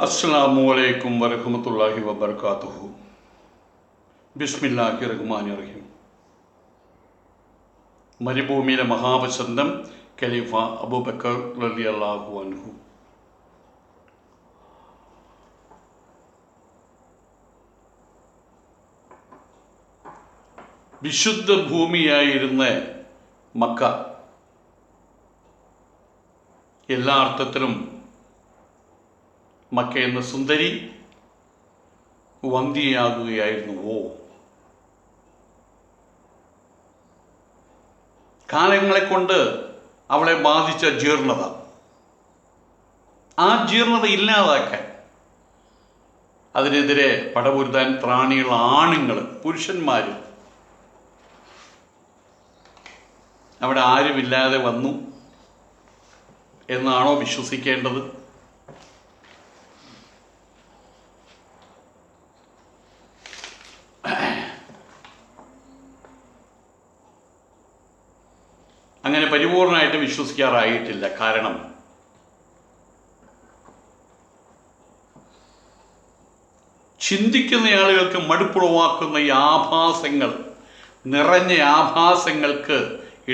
അസ്സലാമു വറഹ്മത്തുള്ളാഹി വബറകാതുഹു. ബിസ്മില്ലാഹിർ റഹ്മാനിർ റഹീം. മരുഭൂമിയിലെ മഹാവസന്തം ഖലീഫ അബൂബക്കർ റളിയല്ലാഹു അൻഹു. വിശുദ്ധ ഭൂമിയായിരുന്ന മക്ക എല്ലാ അർത്ഥത്തിലും മക്ക എന്ന സുന്ദരി വന്ധ്യയാകുകയായിരുന്നുവോ? കാലങ്ങളെ കൊണ്ട് അവളെ ബാധിച്ച ജീർണത, ആ ജീർണത ഇല്ലാതാക്കാൻ അതിനെതിരെ പടപൊരുതാൻ ത്രാണിയുള്ള ആണുങ്ങൾ, പുരുഷന്മാർ അവിടെ ആരുമില്ലാതെ വന്നു എന്നാണോ വിശ്വസിക്കേണ്ടത്? അങ്ങനെ പരിപൂർണമായിട്ട് വിശ്വസിക്കാറായിട്ടില്ല. കാരണം ചിന്തിക്കുന്ന ആളുകൾക്ക് മടുപ്പുളവാക്കുന്ന ഈ ആഭാസങ്ങൾ, നിറഞ്ഞ ആഭാസങ്ങൾക്ക്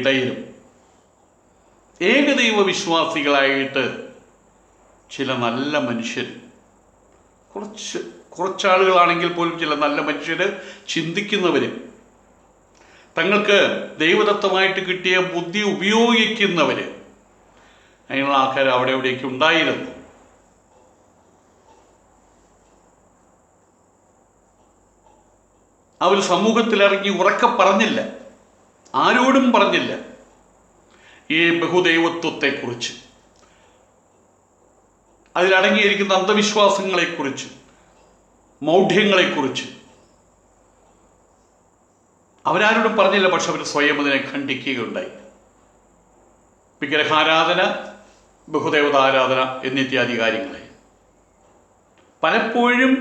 ഇടയിലും ഏകദൈവ വിശ്വാസികളായിട്ട് ചില നല്ല മനുഷ്യർ, കുറച്ചാളുകളാണെങ്കിൽ പോലും ചില നല്ല മനുഷ്യർ, ചിന്തിക്കുന്നവർ, തങ്ങൾക്ക് ദൈവദത്തമായിട്ട് കിട്ടിയ ബുദ്ധി ഉപയോഗിക്കുന്നവർ, അങ്ങനെയുള്ള ആൾക്കാർ അവിടെ എവിടേക്ക് ഉണ്ടായിരുന്നു. അവർ സമൂഹത്തിലിറങ്ങി ഉറക്കെ പറഞ്ഞില്ല, ആരോടും പറഞ്ഞില്ല ഈ ബഹുദൈവത്വത്തെക്കുറിച്ച്, അതിലടങ്ങിയിരിക്കുന്ന അന്ധവിശ്വാസങ്ങളെക്കുറിച്ച്, മൗഢ്യങ്ങളെക്കുറിച്ച് അവരാരോടും പറഞ്ഞില്ല. പക്ഷെ അവർ സ്വയം അതിനെ ഖണ്ഡിക്കുകയുണ്ടായി. വിഗ്രഹാരാധന, ബഹുദേവതാരാധന എന്നിത്യാദി കാര്യങ്ങളെ പലപ്പോഴും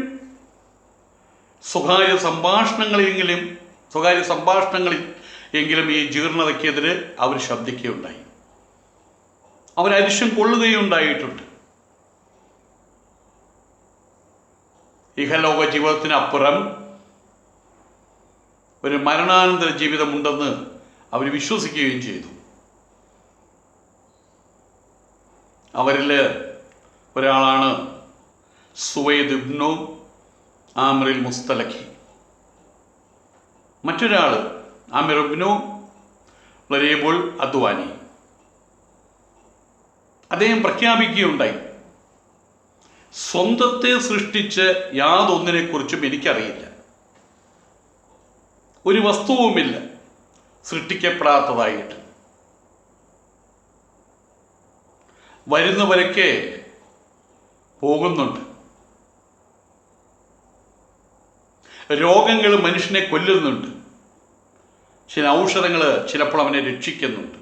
സ്വകാര്യ സംഭാഷണങ്ങളിൽ എങ്കിലും ഈ ജീർണതയ്ക്കെതിരെ അവർ ശബ്ദിക്കുകയുണ്ടായി. അവരരിശം കൊള്ളുകയുണ്ടായിട്ടുണ്ട്. ഇഹലോക ജീവിതത്തിനപ്പുറം ഒരു മരണാനന്തര ജീവിതമുണ്ടെന്ന് അവർ വിശ്വസിക്കുകയും ചെയ്തു. അവരിൽ ഒരാളാണ് സുവൈദ് ഇബ്നു ആമിറിൽ മുസ്തലഖി. മറ്റൊരാൾ ആമിർ ഇബ്നു ലരീബുൽ അദ്വാനി. അദ്ദേഹം പ്രഖ്യാപിക്കുകയുണ്ടായി, സ്വന്തത്തെ സൃഷ്ടിച്ച് യാതൊന്നിനെക്കുറിച്ചും എനിക്കറിയില്ല, ഒരു വസ്തുവുമില്ല സൃഷ്ടിക്കപ്പെടാത്തതായിട്ട്. വരുന്നവരൊക്കെ പോകുന്നുണ്ട്. രോഗങ്ങൾ മനുഷ്യനെ കൊല്ലുന്നുണ്ട്. ചില ഔഷധങ്ങൾ ചിലപ്പോൾ അവനെ രക്ഷിക്കുന്നുണ്ട്.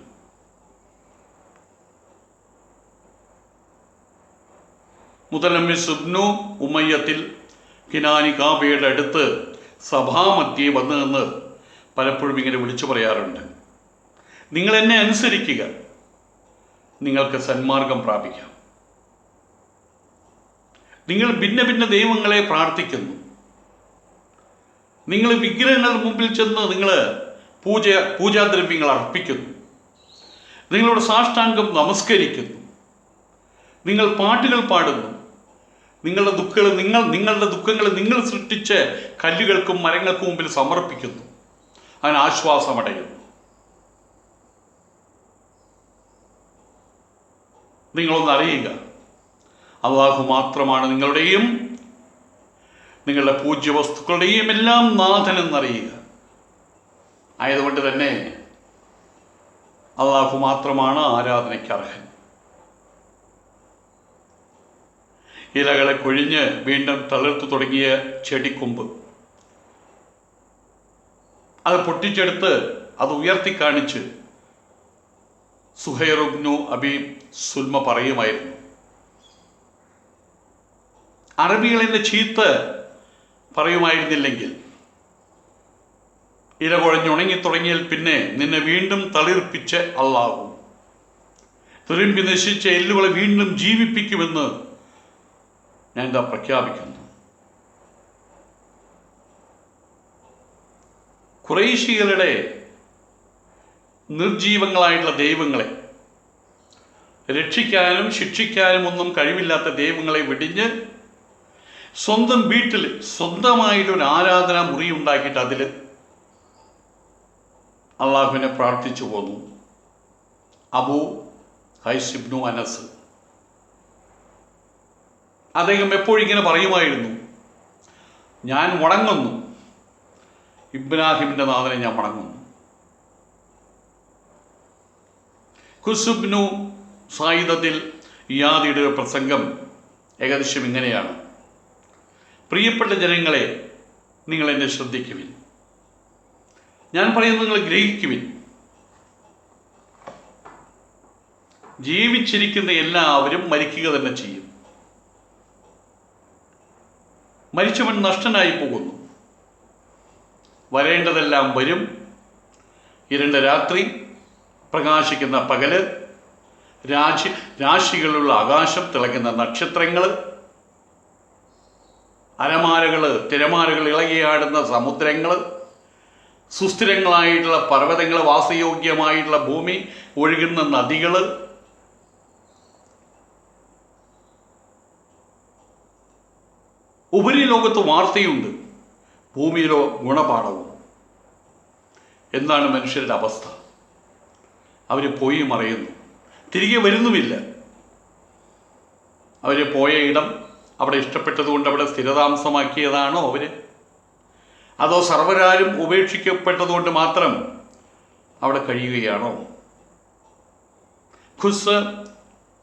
മുതലമ്മിസ് ഇബ്നു ഉമയ്യത്തിൽ കിനാനി കാബയുടെ അടുത്ത് സഭാമധ്യേ വന്നു നിന്ന് പലപ്പോഴും ഇങ്ങനെ വിളിച്ചു പറയാറുണ്ട്, നിങ്ങൾ എന്നെ അനുസരിക്കുക, നിങ്ങൾക്ക് സന്മാർഗം പ്രാപിക്കാം. നിങ്ങൾ ഭിന്ന ഭിന്ന ദൈവങ്ങളെ പ്രാർത്ഥിക്കുന്നു, നിങ്ങൾ വിഗ്രഹങ്ങളുടെ മുമ്പിൽ ചെന്ന് നിങ്ങൾ പൂജാദ്രവ്യങ്ങൾ അർപ്പിക്കുന്നു, നിങ്ങളോട് സാഷ്ടാംഗം നമസ്കരിക്കുന്നു, നിങ്ങൾ പാട്ടുകൾ പാടുന്നു, നിങ്ങളുടെ ദുഃഖങ്ങൾ നിങ്ങൾ സൃഷ്ടിച്ച് കല്ലുകൾക്കും മരങ്ങൾക്കും മുമ്പിൽ സമർപ്പിക്കുന്നു, അതിന് ആശ്വാസമടയുന്നു. നിങ്ങളൊന്ന് അറിയുക, അല്ലാഹു മാത്രമാണ് നിങ്ങളുടെയും നിങ്ങളുടെ പൂജ്യ വസ്തുക്കളുടെയും എല്ലാം നാഥനെന്നറിയുക. ആയതുകൊണ്ട് തന്നെ അല്ലാഹു മാത്രമാണ് ആരാധനയ്ക്ക് അർഹൻ. ഇലകളെ കൊഴിഞ്ഞ് വീണ്ടും തളിർത്തു തുടങ്ങിയ ചെടിക്കൊമ്പ്, അത് പൊട്ടിച്ചെടുത്ത് അത് ഉയർത്തി കാണിച്ച് സുഹൈർ ഇബ്നു അബി സുൽമ പറയുമായിരുന്നു, അറബികളെന്നെ ചീത്ത പറയുമായിരുന്നില്ലെങ്കിൽ ഇല കുഴഞ്ഞുണങ്ങി തുടങ്ങിയാൽ പിന്നെ നിന്നെ വീണ്ടും തളിർപ്പിച്ച് അല്ലാഹു തുരുമ്പി നശിച്ച എല്ലുകളെ വീണ്ടും ജീവിപ്പിക്കുമെന്ന് ഞാൻ ഇതാ പ്രഖ്യാപിക്കുന്നു. ഖുറൈശികളുടെ നിർജീവങ്ങളായിട്ടുള്ള ദൈവങ്ങളെ, രക്ഷിക്കാനും ശിക്ഷിക്കാനും ഒന്നും കഴിവില്ലാത്ത ദൈവങ്ങളെ വെടിഞ്ഞ് സ്വന്തം വീട്ടിൽ സ്വന്തമായിട്ടൊരു ആരാധനാ മുറി ഉണ്ടാക്കിയിട്ട് അതിൽ അള്ളാഹുവിനെ പ്രാർത്ഥിച്ചു പോന്നു അബൂ ഖൈസ് ഇബ്നു അനസ്. അദ്ദേഹം എപ്പോഴും ഇങ്ങനെ പറയുമായിരുന്നു, ഞാൻ വണങ്ങുന്നു ഇബ്രാഹിമിൻ്റെ നാഥനെ, ഞാൻ വണങ്ങുന്നു. ഖുസ്ബിനു സായിദത്തിൽ ഇയാദിയുടെ ഒരു പ്രസംഗം ഏകദേശം ഇങ്ങനെയാണ്: പ്രിയപ്പെട്ട ജനങ്ങളെ, നിങ്ങൾ എന്നെ ശ്രദ്ധിക്കുവിൻ, ഞാൻ പറയുന്നത് നിങ്ങൾ ഗ്രഹിക്കുവിൻ. ജീവിച്ചിരിക്കുന്ന എല്ലാവരും മരിക്കുക തന്നെ ചെയ്യും. മരിച്ചവൻ നഷ്ടനായി പോകുന്നു. വരേണ്ടതെല്ലാം വരും. ഇരുണ്ട രാത്രി, പ്രകാശിക്കുന്ന പകല്, രാശികളുള്ള ആകാശം, തിളങ്ങുന്ന നക്ഷത്രങ്ങൾ, അരമാലകൾ, തിരമാലകൾ, ഇളകിയാടുന്ന സമുദ്രങ്ങൾ, സുസ്ഥിരങ്ങളായിട്ടുള്ള പർവ്വതങ്ങൾ, വാസയോഗ്യമായിട്ടുള്ള ഭൂമി, ഒഴുകുന്ന നദികൾ, ഉപരിലോകത്ത് വാർത്തയുണ്ട്, ഭൂമിയിലോ ഗുണപാഠവും. എന്താണ് മനുഷ്യരുടെ അവസ്ഥ? അവർ പോയി മറയുന്നു, തിരികെ വരുന്നുമില്ല. അവർ പോയ ഇടം അവിടെ ഇഷ്ടപ്പെട്ടതുകൊണ്ട് അവിടെ സ്ഥിരതാമസമാക്കിയതാണോ അവർ? അതോ സർവരാരും ഉപേക്ഷിക്കപ്പെട്ടതുകൊണ്ട് മാത്രം അവിടെ കഴിയുകയാണോ? ഖുസ്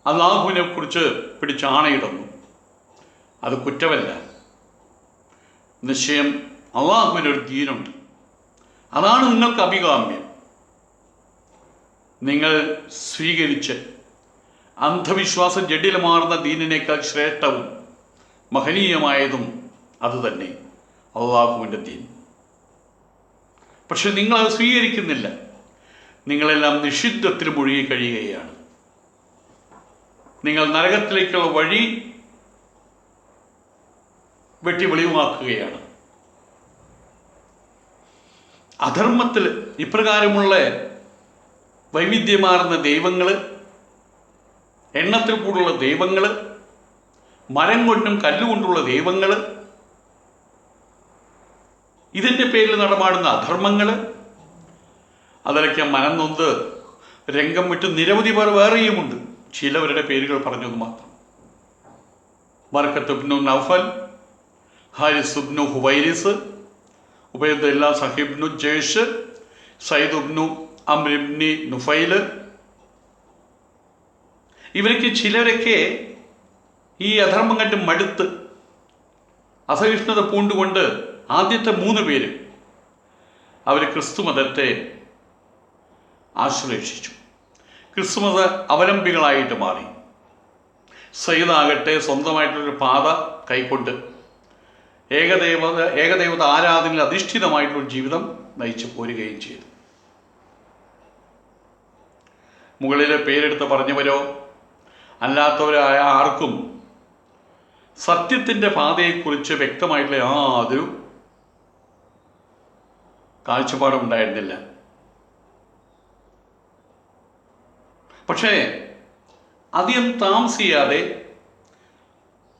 അല്ലാഹുവിനെ കുറിച്ച് പിടിച്ച് ആണയിടുന്നു. അത് കുറ്റമല്ല. നിശ്ചയം അള്ളാഹുവിനൊരു ദീനുണ്ട്, അതാണ് നിങ്ങൾക്ക് അഭികാമ്യം. നിങ്ങൾ സ്വീകരിച്ച് അന്ധവിശ്വാസം ജഡിലമാർന്ന ദീനിനേക്കാൾ ശ്രേഷ്ഠവും മഹനീയമായതും അതുതന്നെ അള്ളാഹുവിൻ്റെ ദീൻ. പക്ഷെ നിങ്ങളത് സ്വീകരിക്കുന്നില്ല. നിങ്ങളെല്ലാം നിഷിദ്ധത്തിൽ മുഴുകി കഴിയുകയാണ്. നിങ്ങൾ നരകത്തിലേക്കുള്ള വഴി വെട്ടി വെളിവാക്കുകയാണ്. അധർമ്മത്തിൽ ഇപ്രകാരമുള്ള വൈവിധ്യമാർന്ന ദൈവങ്ങൾ, എണ്ണത്തിൽ കൂടുള്ള ദൈവങ്ങൾ, മരം കൊണ്ടും കല്ലുകൊണ്ടുള്ള ദൈവങ്ങൾ, ഇതിൻ്റെ പേരിൽ നടമാടുന്ന അധർമ്മങ്ങൾ, അതിലൊക്കെ മനം നൊന്ത് രംഗം വിട്ട് നിരവധി പേർ വേറെയുമുണ്ട്. ചിലവരുടെ പേരുകൾ പറഞ്ഞത് മാത്രം: ബർക്കത്ത് ഇബ്നു നൗഫൽ, ഹാരിസ് ഇബ്നു ഹുവൈരിസ്, ഉബൈദുല്ലാ സഹിബ്നു ജയ്ഷ്, സയ്യിദ് ഇബ്നു അംർ ഇബ്നു നുഫൈൽ. ഇവരൊക്കെ ചിലരൊക്കെ ഈ അധർമ്മം കണ്ട് മടുത്ത് അസഹിഷ്ണുത പൂണ്ടുകൊണ്ട് ആദ്യത്തെ 3 പേര് അവർ ക്രിസ്തുമതത്തെ ആശ്ലേഷിച്ചു, ക്രിസ്തുമത അവലംബികളായിട്ട് മാറി. സയ്യിദാകട്ടെ സ്വന്തമായിട്ടൊരു പാത കൈക്കൊണ്ട് ഏകദൈവത ആരാധനയിൽ അധിഷ്ഠിതമായിട്ടുള്ള ജീവിതം നയിച്ചു പോരുകയും ചെയ്തു. മുകളിലെ പേരെടുത്ത് പറഞ്ഞവരോ അല്ലാത്തവരായ ആർക്കും സത്യത്തിൻ്റെ പാതയെക്കുറിച്ച് വ്യക്തമായിട്ടുള്ള യാതൊരു കാഴ്ചപ്പാടും ഉണ്ടായിരുന്നില്ല. പക്ഷേ അധികം താമസിയാതെ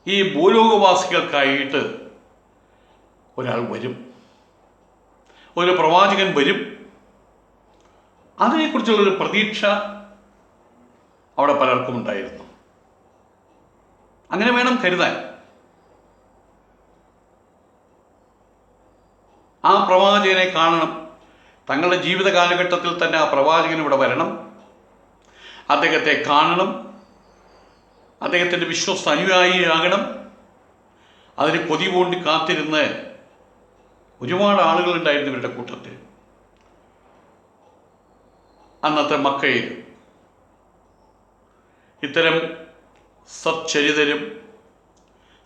ഈ ഭൂലോകവാസികൾക്കായിട്ട് ഒരാൾ വരും, ഒരു പ്രവാചകൻ വരും. അതിനെക്കുറിച്ചുള്ളൊരു പ്രതീക്ഷ അവിടെ പലർക്കും ഉണ്ടായിരുന്നു. അങ്ങനെ വേണം കരുതാൻ. ആ പ്രവാചകനെ കാണണം. തങ്ങളുടെ ജീവിത കാലഘട്ടത്തിൽ തന്നെ ആ പ്രവാചകൻ ഇവിടെ വരണം, അദ്ദേഹത്തെ കാണണം, അദ്ദേഹത്തിൻ്റെ വിശ്വസ്ത അനുയായിയാകണം. അതിന് കൊതി പൂണ്ടി കാത്തിരുന്ന് ഒരുപാട് ആളുകളുണ്ടായിരുന്നു ഇവരുടെ കൂട്ടത്തിൽ. അന്നത്തെ മക്കയിൽ ഇത്തരം സച്ചരിതരും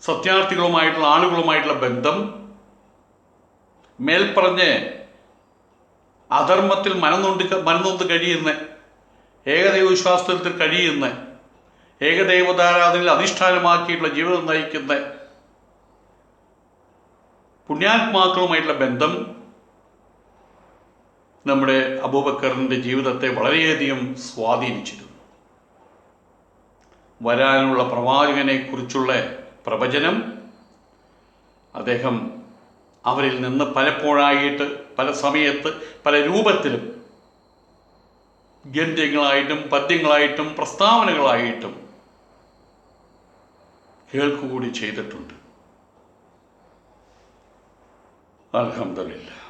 സത്യാർത്ഥികളുമായിട്ടുള്ള ആളുകളുമായിട്ടുള്ള ബന്ധം, മേൽപ്പറഞ്ഞ് അധർമ്മത്തിൽ മനംനൊന്ത് കഴിയുന്ന, ഏകദൈവ വിശ്വാസത്തിൽ കഴിയുന്ന, ഏകദൈവതാരാധനയിൽ അധിഷ്ഠാനമാക്കിയിട്ടുള്ള ജീവിതം നയിക്കുന്ന പുണ്യാത്മാക്കളുമായിട്ടുള്ള ബന്ധം നമ്മുടെ അബൂബക്കറിൻ്റെ ജീവിതത്തെ വളരെയധികം സ്വാധീനിച്ചിരുന്നു. വരാനുള്ള പ്രവാചകനെ കുറിച്ചുള്ള പ്രവചനം അദ്ദേഹം അവരിൽ നിന്ന് പലപ്പോഴായിട്ട്, പല സമയത്ത്, പല രൂപത്തിലും ഗദ്യങ്ങളായിട്ടും പദ്യങ്ങളായിട്ടും പ്രസ്താവനകളായിട്ടും കേൾക്കുകൂടി ചെയ്തിട്ടുണ്ട്. അൽഹംദുലില്ലാഹ്.